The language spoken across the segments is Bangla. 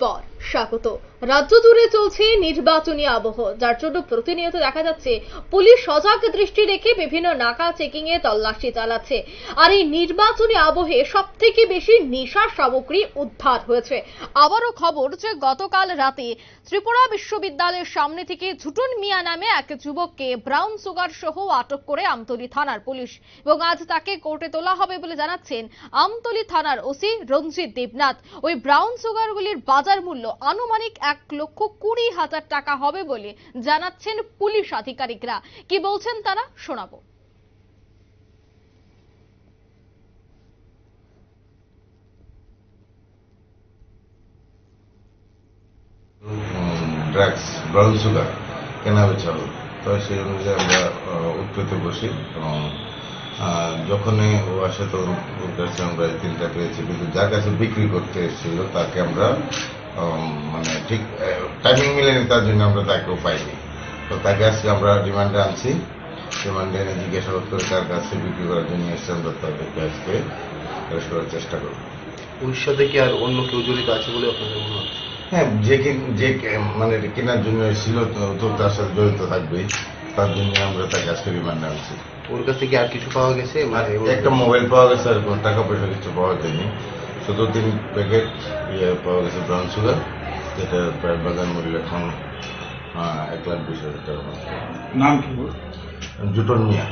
পর স্বাগত। রাজ্য জুড়ে চলছে নির্বাচনী আবহ, যার জন্য প্রতিনিয়ত দেখা যাচ্ছে পুলিশ সজাগ দৃষ্টি রেখে বিভিন্ন নাকা চেকিং এ তল্লাশি চালাচ্ছে। আর এই নির্বাচনী আবহে সব থেকে বেশি নেশার সামগ্রী উদ্ধার হয়েছে। আবারও খবর যে গতকাল রাতে ত্রিপুরা বিশ্ববিদ্যালয়ের সামনে থেকে ঝুটন মিয়া নামে এক যুবককে ব্রাউন সুগার সহ আটক করে আমতলী থানার পুলিশ, এবং আজ তাকে কোর্টে তোলা হবে বলে জানাচ্ছেন আমতলী থানার ওসি রঞ্জিত দেবনাথ। ওই ব্রাউন সুগারগুলির বাজার মূল্য আনুমানিক 1,20,000 টাকা হবে বলে জানাচ্ছেন পুলিশ আধিকারিকরা। কি বলছেন তারা শোনাবো। ড্রাগস ব্রাউন সুগার কেনা বেচা হলো, তো সেই অনুযায়ী আমরা উৎপেতে বসি এবং যখনই ও আসে তো ওর কাছে আমরা 3টা পেয়েছি, কিন্তু যার কাছে বিক্রি করতে এসেছিল তাকে আমরা মানে ঠিক টাইমিং মিলেনি, তার জন্য আমরা তাকেও পাইনি। তো তাকে আজকে আমরা রিমান্ডে আনছি। রিমান্ডে এনে জিজ্ঞাসাবাদ করে তার কাছে বিক্রি করার জন্য এসে আমরা তাদেরকে আজকে অ্যারেস্ট করার চেষ্টা করব। ওর সাথে কি আর অন্য কেউ জড়িত আছে বলে আপনাদের মনে হয়? হ্যাঁ, যে মানে কেনার জন্য এসেছিল তো তার সাথে জড়িত থাকবেই, তার জন্য আমরা তাকে আজকে রিমান্ডে আনছি। ওর কাছ থেকে আর কিছু পাওয়া গেছে? একটা মোবাইল পাওয়া গেছে, আর কোনো টাকা পয়সা কিছু পাওয়া যায়নি। শুধু 3 প্যাকেট পাওয়া গেছে ব্রাউন সুগার, যেটা প্রায় বাজার মূল্য এখন 1,20,000 টাকার মতো। নাম কি? জুটন মিয়া।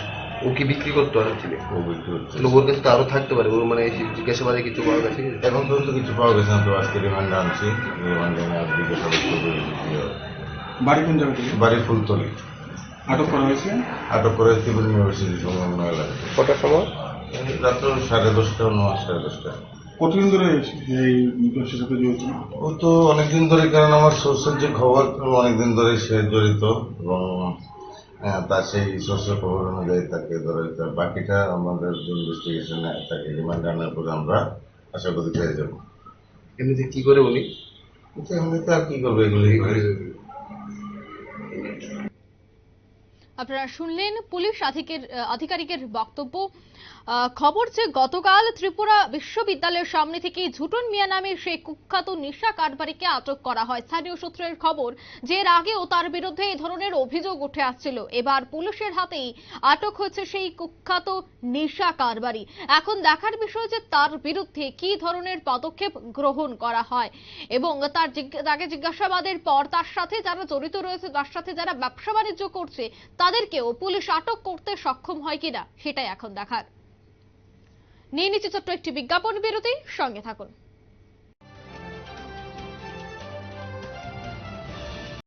ও কি বিক্রি করতে পারছিল? ও বিক্রি করছে। ওর কাছে তো আরো থাকতে পারে, ওর মানে জিজ্ঞাসাবাদে কিছু পাওয়া গেছে? এখন পর্যন্ত কিছু পাওয়া গেছে না, তো আজকে রিমান্ডে আনছি। রিমান্ডে এনে আজকে জিজ্ঞাসাবাদ করবে। বাড়ি কোন জায়গা থেকে? বাড়ি ফুলতলি। আটক করা হয়েছে? আটক করে ত্রিপুরা ইউনিভার্সিটি সংলগ্ন এলাকায়। কটার সময়? রাত্র 10:30 9:30। কতদিন ধরে এই ব্যবসার সাথে জড়িত? ও তো অনেকদিন ধরে, কারণ আমার সোর্সের যে খবর অনেকদিন ধরে সে জড়িত, এবং তার সেই সোর্সের খবর অনুযায়ী তাকে ধরে। বাকিটা আমাদের ইনভেস্টিগেশনে তাকে রিমান্ড আনার পরে আমরা আশা করি পেয়ে যাবো। এমনিতে কি করে উনি? এমনিতে আর কি করবে, এগুলি করে। আপনারা শুনলেন পুলিশ আধিকারিকের বক্তব্য। খবর যে গতকাল ত্রিপুরা বিশ্ববিদ্যালয়ের সামনে থেকে ঝুটন মিয়া নামের সেই কুখ্যাত নেশা কারবারিকে আটক করা হয়। স্থানীয় সূত্রের খবর যে এর আগেও তার বিরুদ্ধে এই ধরনের অভিযোগ উঠে আসছিল। এবার পুলিশের হাতেই আটক হয়েছে সেই কুখ্যাত নেশা কারবারি। এখন দেখার বিষয় যে তার বিরুদ্ধে কি ধরনের পদক্ষেপ গ্রহণ করা হয়, এবং তাকে জিজ্ঞাসাবাদের পর তার সাথে যারা জড়িত রয়েছে, তার সাথে যারা ব্যবসা বাণিজ্য করছে, তাদেরকেও পুলিশ আটক করতে সক্ষম হয় কিনা সেটাই এখন দেখার। নিয়ে নিচ্ছে ছোট্ট একটি বিজ্ঞাপন বিরতি, সঙ্গে থাকুন।